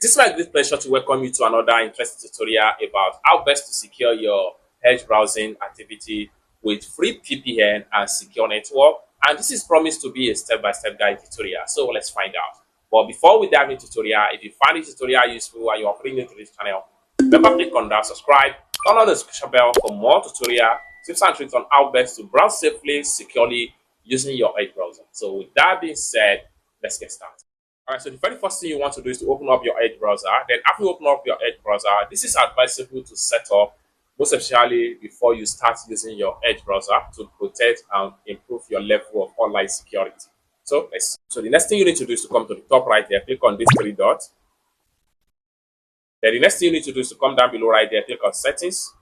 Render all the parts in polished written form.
It is my great pleasure to welcome you to another interesting tutorial about how best to secure your edge browsing activity with free VPN and secure network. And this is promised to be a step-by-step guide tutorial. So let's find out. But before we dive into tutorial, if you find this tutorial useful and you are brand new to this channel, remember click on that subscribe, turn on the notification bell for more tutorial tips and tricks on how best to browse safely, securely using your edge browser. So with that being said, let's get started. All right, so the very first thing you want to do is to open up your edge browser. Then after you open up your edge browser, this is advisable to set up, most especially before you start using your edge browser to protect and improve your level of online security. So the next thing you need to do is to come to the top right there, click on these three dots. Then the next thing you need to do is to come down below right there, click on settings.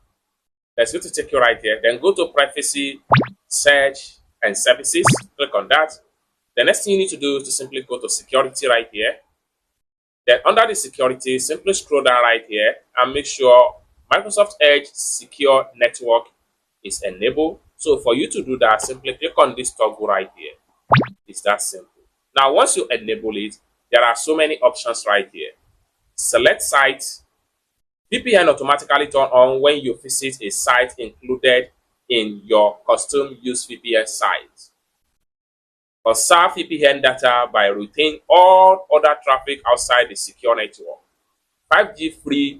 That's going to take you right there. Then go to privacy, search, and services. Click on that. The next thing you need to do is to simply go to security right here. Then under the security, simply scroll down right here and make sure Microsoft Edge Secure Network is enabled. So for you to do that, simply click on this toggle right here. It's that simple. Now, once you enable it, there are so many options right here. Select site. VPN automatically turn on when you visit a site included in your custom use VPN site. Conserve VPN data by routing all other traffic outside the secure network. 5G free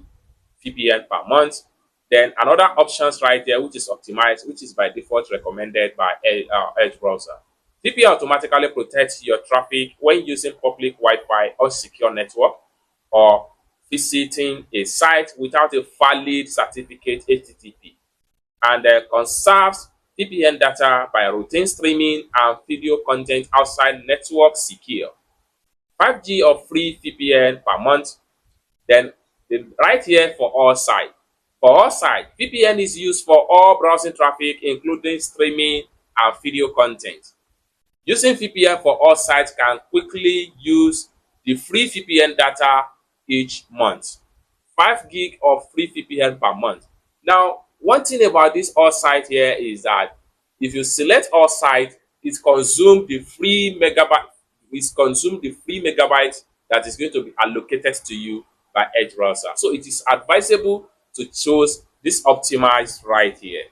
VPN per month. Then another options right there, which is optimized, which is by default recommended by Edge browser. VPN automatically protects your traffic when using public Wi-Fi or secure network or visiting a site without a valid certificate HTTP. And conserves VPN data by routing streaming and video content outside network secure. 5G of free VPN per month. Then right here for all sites. For all sites, VPN is used for all browsing traffic, including streaming and video content. Using VPN for all sites can quickly use the free VPN data each month. 5 gig of free VPN per month. Now, one thing about this all site here is that if you select all site, it consumes the free megabyte. That is going to be allocated to you by Edge browser. So it is advisable to choose this optimized right here.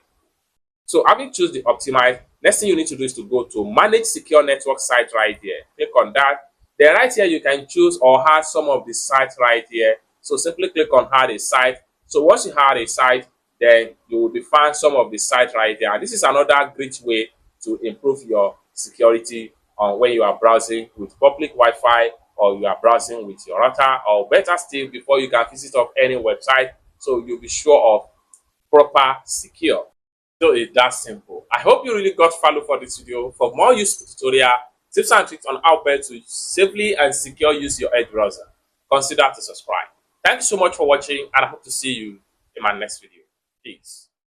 So having choose the optimized, next thing you need to do is to go to manage secure network site right here. Click on that. Then right here you can choose or add some of the sites right here. So simply click on add a site. So once you add a site, then you will be find some of the sites right there. And this is another great way to improve your security when you are browsing with public Wi-Fi or you are browsing with your router, or better still, before you can visit up any website, so you'll be sure of proper secure. So it's that simple. I hope you really got value for this video. For more useful tutorial, tips and tricks on how best to safely and secure use your Edge browser, consider to subscribe. Thank you so much for watching, and I hope to see you in my next video. Peace.